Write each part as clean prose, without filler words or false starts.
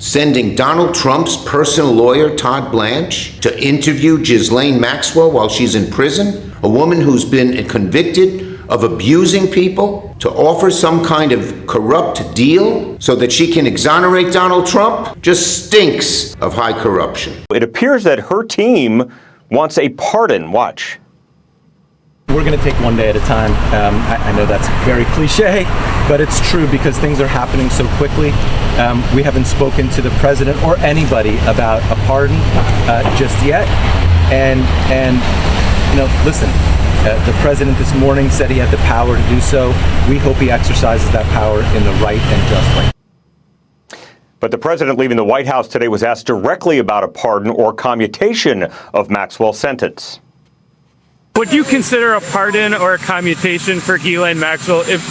sending Donald Trump's personal lawyer, Todd Blanche, to interview Ghislaine Maxwell while she's in prison, a woman who's been convicted of abusing people, to offer some kind of corrupt deal so that she can exonerate Donald Trump, just stinks of high corruption. It appears that her team wants a pardon. Watch. We're going to take one day at a time. I know that's very cliche, but it's true because things are happening so quickly. We haven't spoken to the president or anybody about a pardon just yet. And you know, listen, the president this morning said he had the power to do so. We hope he exercises that power in the right and just way. But the president leaving the White House today was asked directly about a pardon or commutation of Maxwell's sentence. Would you consider a pardon or a commutation for Ghislaine Maxwell? It's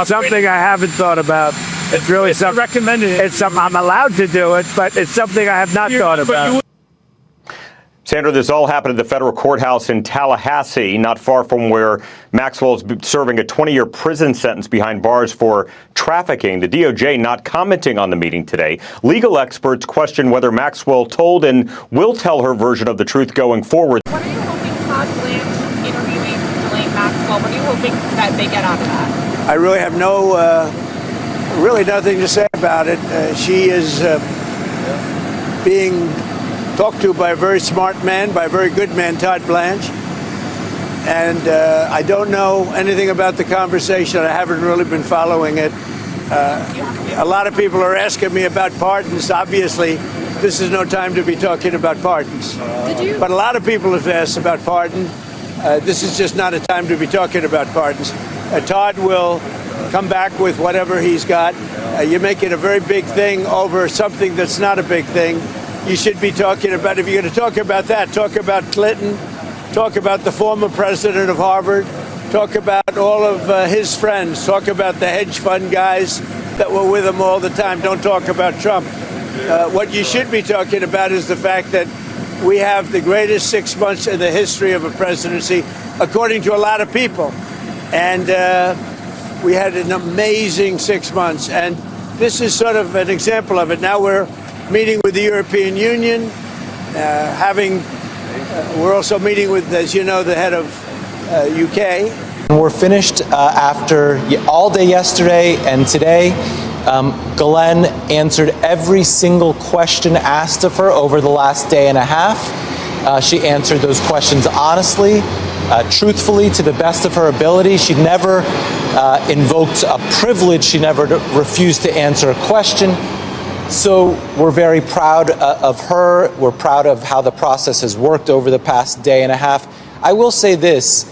something I haven't thought about. It's really something recommended. It's something I'm allowed to do it, but it's something I have not thought about. Sandra, this all happened at the federal courthouse in Tallahassee, not far from where Maxwell is serving a 20-year prison sentence behind bars for trafficking. The DOJ not commenting on the meeting today. Legal experts question whether Maxwell told and will tell her version of the truth going forward. What are you hoping Todd Blanche interviewing Ghislaine Maxwell? What are you hoping that they get out of that? I really have really nothing to say about it. She is being talked to by a very smart man, by a very good man, Todd Blanche. And I don't know anything about the conversation. I haven't really been following it. A lot of people are asking me about pardons. Obviously, this is no time to be talking about pardons. But a lot of people have asked about pardon. This is just not a time to be talking about pardons. Todd will come back with whatever he's got. You make it a very big thing over something that's not a big thing. You should be talking about, if you're going to talk about that, talk about Clinton, talk about the former president of Harvard, talk about all of his friends, talk about the hedge fund guys that were with him all the time. Don't talk about Trump. What you should be talking about is the fact that we have the greatest 6 months in the history of a presidency, according to a lot of people. And we had an amazing 6 months. And this is sort of an example of it. Now we're meeting with the European Union, we're also meeting with, as you know, the head of UK. We're finished after all day yesterday and today. Ghislaine answered every single question asked of her over the last day and a half. She answered those questions honestly, truthfully, to the best of her ability. She never invoked a privilege. She never refused to answer a question. So we're very proud of her. We're proud of how the process has worked over the past day and a half. I will say this,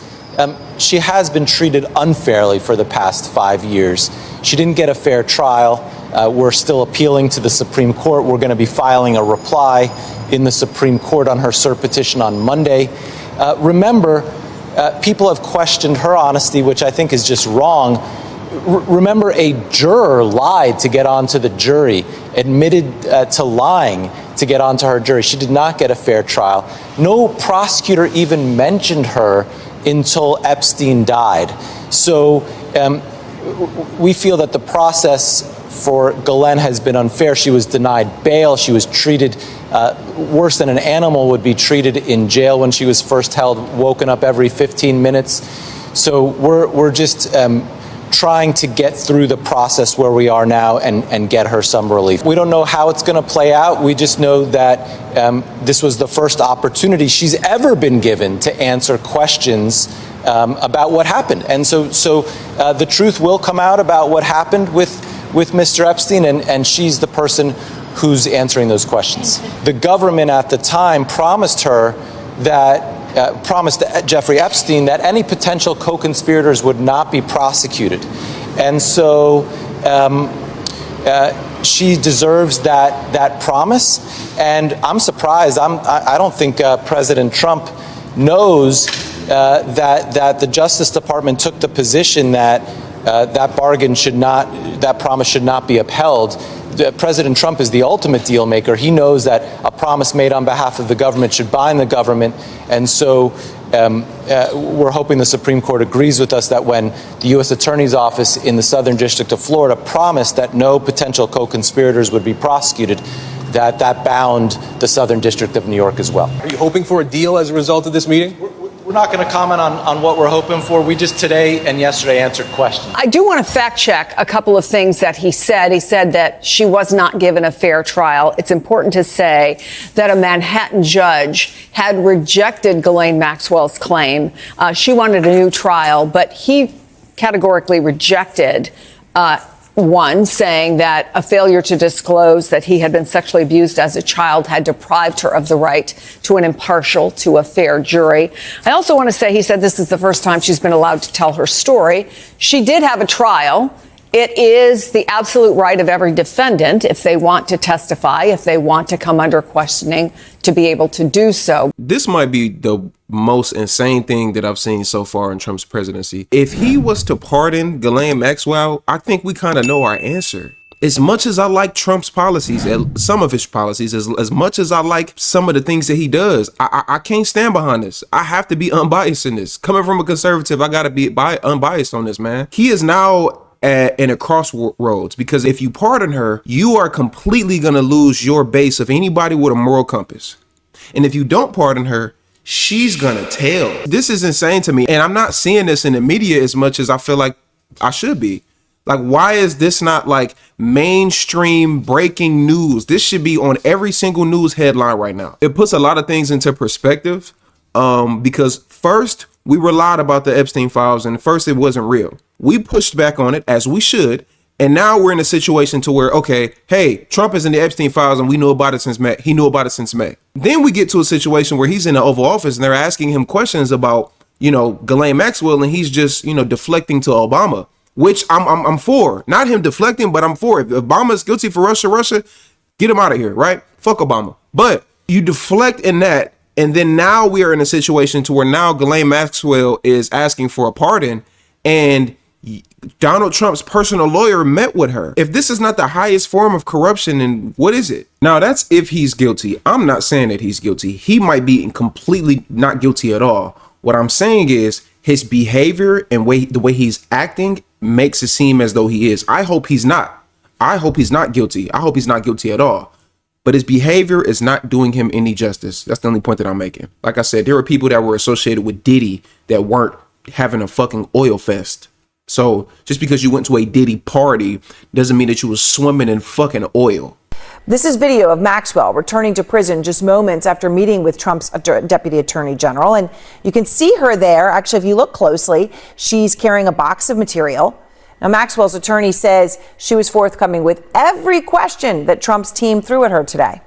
she has been treated unfairly for the past 5 years. She didn't get a fair trial. We're still appealing to the Supreme Court. We're going to be filing a reply in the Supreme Court on her cert petition on Monday. Remember, people have questioned her honesty, which I think is just wrong. Remember, a juror lied to get onto the jury, admitted to lying to get onto her jury. She did not get a fair trial. No prosecutor even mentioned her until Epstein died. So we feel that the process for Ghislaine has been unfair. She was denied bail. She was treated worse than an animal would be treated in jail when she was first held, woken up every 15 minutes. So we're just trying to get through the process where we are now and get her some relief. We don't know how it's going to play out. We just know that this was the first opportunity she's ever been given to answer questions about what happened. And so the truth will come out about what happened with Mr. Epstein, and she's the person who's answering those questions. The government at the time promised her that promised Jeffrey Epstein that any potential co-conspirators would not be prosecuted. And so she deserves that promise. And I'm surprised. I don't think President Trump knows that the Justice Department took the position that that promise should not be upheld. President Trump is the ultimate deal maker. He knows that a promise made on behalf of the government should bind the government. And so we're hoping the Supreme Court agrees with us that when the U.S. Attorney's Office in the Southern District of Florida promised that no potential co-conspirators would be prosecuted, that bound the Southern District of New York as well. Are you hoping for a deal as a result of this meeting? We're not going to comment on what we're hoping for. We just today and yesterday answered questions. I do want to fact check a couple of things that he said. He said that she was not given a fair trial. It's important to say that a Manhattan judge had rejected Ghislaine Maxwell's claim. She wanted a new trial, but he categorically rejected one, saying that a failure to disclose that he had been sexually abused as a child had deprived her of the right to an impartial, to a fair jury. I also want to say he said this is the first time she's been allowed to tell her story. She did have a trial. It is the absolute right of every defendant, if they want to testify, if they want to come under questioning, to be able to do so. This might be the most insane thing that I've seen so far in Trump's presidency. If he was to pardon Ghislaine Maxwell, I think we kind of know our answer. As much as I like Trump's policies, some of his policies, as much as I like some of the things that he does, I can't stand behind this. I have to be unbiased in this. Coming from a conservative, I got to be unbiased on this, man. He is now in a crossroads, because if you pardon her, you are completely going to lose your base of anybody with a moral compass. And if you don't pardon her, she's going to tell. This is insane to me. And I'm not seeing this in the media as much as I feel like I should be. Like, why is this not like mainstream breaking news? This should be on every single news headline right now. It puts a lot of things into perspective, because first, we were lied about the Epstein files, and first it wasn't real. We pushed back on it, as we should, and now we're in a situation to where, okay, hey, Trump is in the Epstein files and we knew about it since May. He knew about it since May. Then we get to a situation where he's in the Oval Office and they're asking him questions about, Ghislaine Maxwell, and he's just, deflecting to Obama, which I'm for. Not him deflecting, but I'm for. If Obama's guilty for Russia, get him out of here, right? Fuck Obama. But you deflect in that, and then now we are in a situation to where now Ghislaine Maxwell is asking for a pardon, and Donald Trump's personal lawyer met with her. If this is not the highest form of corruption, then what is it? Now, that's if he's guilty. I'm not saying that he's guilty. He might be completely not guilty at all. What I'm saying is his behavior and the way he's acting makes it seem as though he is. I hope he's not. I hope he's not guilty. I hope he's not guilty at all. But his behavior is not doing him any justice. That's the only point that I'm making. Like I said, there were people that were associated with Diddy that weren't having a fucking oil fest. So just because you went to a Diddy party doesn't mean that you was swimming in fucking oil. This is video of Maxwell returning to prison just moments after meeting with Trump's deputy attorney general. And you can see her there. Actually, if you look closely, she's carrying a box of material. Now, Maxwell's attorney says she was forthcoming with every question that Trump's team threw at her today.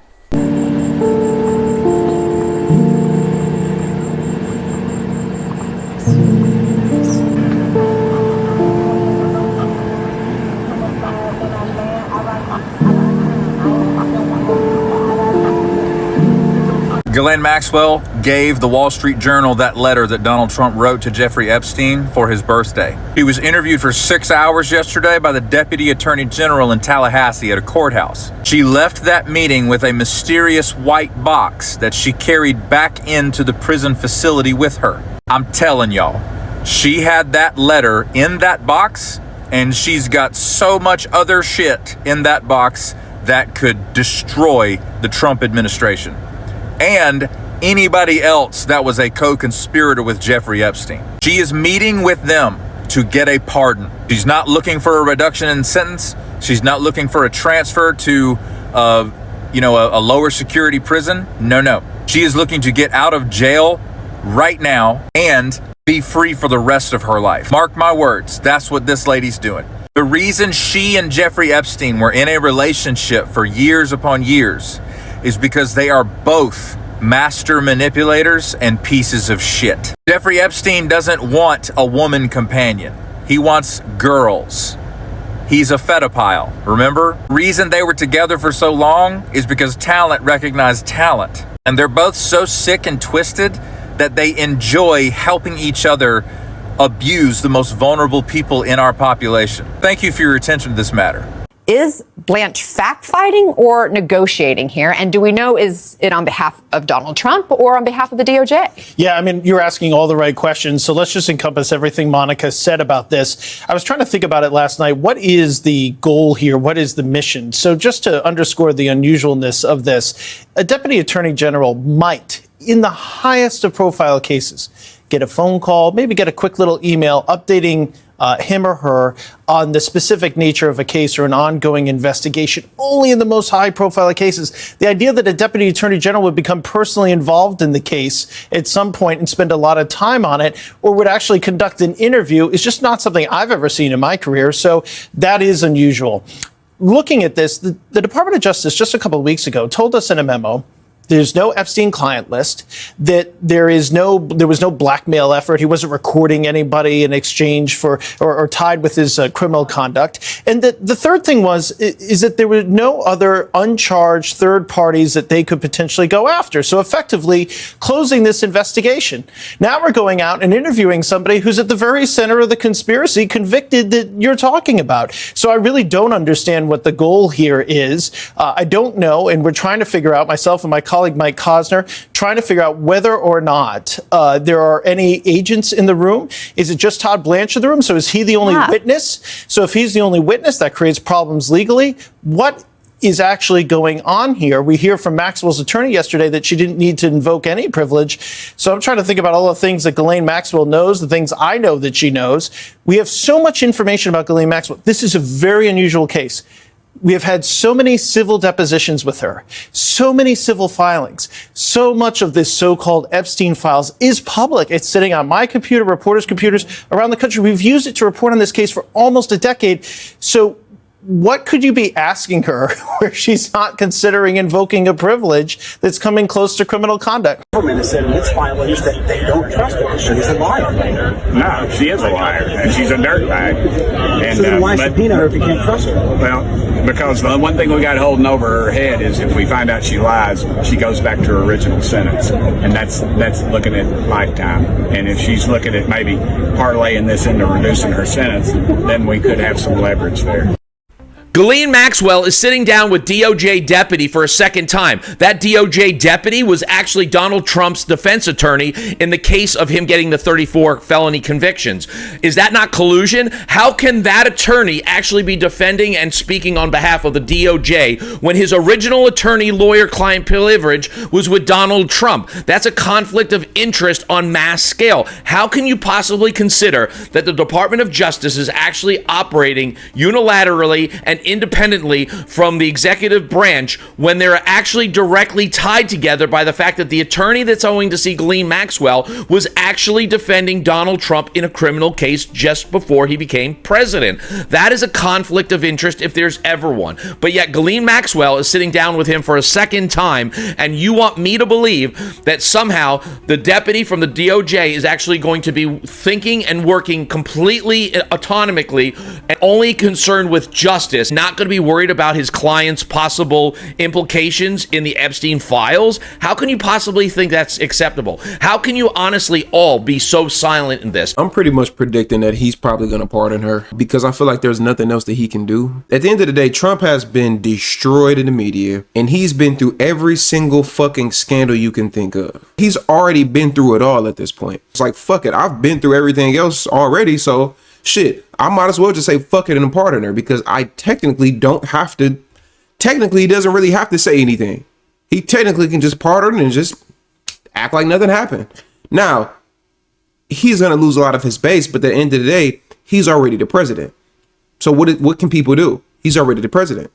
Ghislaine Maxwell gave the Wall Street Journal that letter that Donald Trump wrote to Jeffrey Epstein for his birthday. He was interviewed for 6 hours yesterday by the Deputy Attorney General in Tallahassee at a courthouse. She left that meeting with a mysterious white box that she carried back into the prison facility with her. I'm telling y'all, she had that letter in that box, and she's got so much other shit in that box that could destroy the Trump administration and anybody else that was a co-conspirator with Jeffrey Epstein. She is meeting with them to get a pardon. She's not looking for a reduction in sentence. She's not looking for a transfer to, a lower security prison. No. She is looking to get out of jail right now and be free for the rest of her life. Mark my words, that's what this lady's doing. The reason she and Jeffrey Epstein were in a relationship for years upon years is because they are both master manipulators and pieces of shit. Jeffrey Epstein doesn't want a woman companion. He wants girls. He's a pedophile, remember? The reason they were together for so long is because talent recognized talent. And they're both so sick and twisted that they enjoy helping each other abuse the most vulnerable people in our population. Thank you for your attention to this matter. Is Blanche fact-fighting or negotiating here? And do we know, is it on behalf of Donald Trump or on behalf of the DOJ? Yeah, I mean, you're asking all the right questions. So let's just encompass everything Monica said about this. I was trying to think about it last night. What is the goal here? What is the mission? So just to underscore the unusualness of this, a deputy attorney general might, in the highest of profile cases, get a phone call, maybe get a quick little email updating him or her on the specific nature of a case or an ongoing investigation, only in the most high profile cases. The idea that a deputy attorney general would become personally involved in the case at some point and spend a lot of time on it, or would actually conduct an interview, is just not something I've ever seen in my career. So that is unusual. Looking at this, the Department of Justice just a couple of weeks ago told us in a memo there's no Epstein client list, that there was no blackmail effort. He wasn't recording anybody in exchange for or tied with his criminal conduct. And the third thing is that there were no other uncharged third parties that they could potentially go after. So effectively closing this investigation. Now we're going out and interviewing somebody who's at the very center of the conspiracy, convicted, that you're talking about. So I really don't understand what the goal here is. I don't know. And we're trying to figure out, myself and my colleague Mike Cosner, trying to figure out whether or not there are any agents in the room. Is it just Todd Blanche in the room? So is he the only witness? So if he's the only witness, that creates problems legally. What is actually going on here? We hear from Maxwell's attorney yesterday that she didn't need to invoke any privilege. So I'm trying to think about all the things that Ghislaine Maxwell knows, the things I know that she knows. We have so much information about Ghislaine Maxwell. This is a very unusual case. We have had so many civil depositions with her, so many civil filings. So much of this so-called Epstein files is public. It's sitting on my computer, reporters' computers around the country. We've used it to report on this case for almost a decade. So what could you be asking her where she's not considering invoking a privilege that's coming close to criminal conduct? The government has said in its filings that they don't trust her. She's a liar. No, she is a liar, and she's a dirtbag. And, so then why subpoena her if you can't trust her? Well, because the one thing we got holding over her head is if we find out she lies, she goes back to her original sentence, and that's looking at lifetime. And if she's looking at maybe parlaying this into reducing her sentence, then we could have some leverage there. Ghislaine Maxwell is sitting down with DOJ deputy for a second time. That DOJ deputy was actually Donald Trump's defense attorney in the case of him getting the 34 felony convictions. Is that not collusion? How can that attorney actually be defending and speaking on behalf of the DOJ when his original attorney, lawyer, client privilege was with Donald Trump? That's a conflict of interest on mass scale. How can you possibly consider that the Department of Justice is actually operating unilaterally and independently from the executive branch when they're actually directly tied together by the fact that the attorney that's owing to see Ghislaine Maxwell was actually defending Donald Trump in a criminal case just before he became president? That is a conflict of interest if there's ever one. But yet Ghislaine Maxwell is sitting down with him for a second time, and you want me to believe that somehow the deputy from the DOJ is actually going to be thinking and working completely autonomously and only concerned with justice, not going to be worried about his client's possible implications in the Epstein files? How can you possibly think that's acceptable? How can you honestly all be so silent in this? I'm pretty much predicting that he's probably going to pardon her because I feel like there's nothing else that he can do. At the end of the day, Trump has been destroyed in the media, and he's been through every single fucking scandal you can think of. He's already been through it all at this point. It's like, fuck it, I've been through everything else already, so shit, I might as well just say fuck it and pardon her because I technically don't have to. Technically, he doesn't really have to say anything. He technically can just pardon and just act like nothing happened. Now, he's going to lose a lot of his base, but at the end of the day, he's already the president. So what can people do? He's already the president.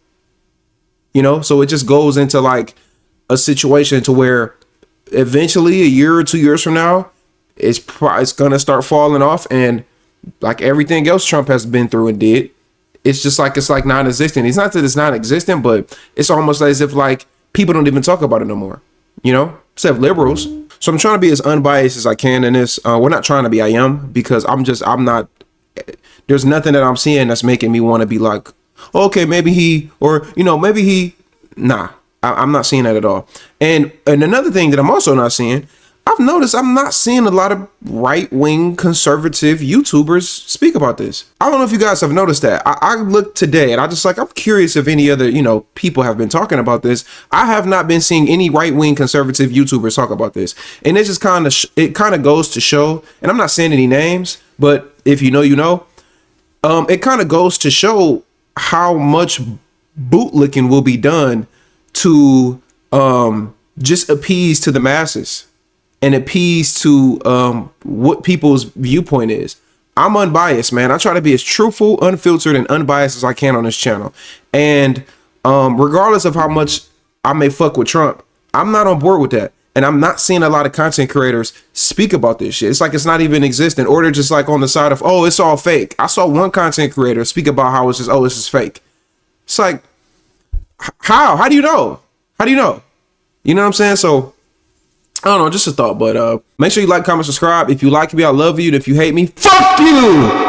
You know, so it just goes into like a situation to where eventually a year or 2 years from now, it's going to start falling off, and like everything else Trump has been through and did, it's like non-existent. It's not that it's non-existent, but it's almost as if like people don't even talk about it no more, you know, except liberals. So I'm trying to be as unbiased as I can in this. We're not trying to be, I am, because I'm not, there's nothing that I'm seeing that's making me want to be like, okay, maybe he, or, you know, maybe he, nah, I'm not seeing that at all. And another thing that I'm also not seeing, I've I've noticed I'm not seeing a lot of right-wing conservative YouTubers speak about this. I don't know if you guys have noticed that. I looked today and I'm curious if any other, people have been talking about this. I have not been seeing any right-wing conservative YouTubers talk about this. And it's just it kind of goes to show, and I'm not saying any names, but if you know, it kind of goes to show how much bootlicking will be done to just appease to the masses and appease to what people's viewpoint is. I'm unbiased, man. I try to be as truthful, unfiltered, and unbiased as I can on this channel. And regardless of how much I may fuck with Trump, I'm not on board with that. And I'm not seeing a lot of content creators speak about this shit. It's like it's not even existent, or they're just like on the side of, oh, it's all fake. I saw one content creator speak about how it's just, oh, this is fake. It's like, how do you know? How do you know? You know what I'm saying? So I don't know, just a thought, but make sure you like, comment, subscribe. If you like me, I love you. And if you hate me, fuck you.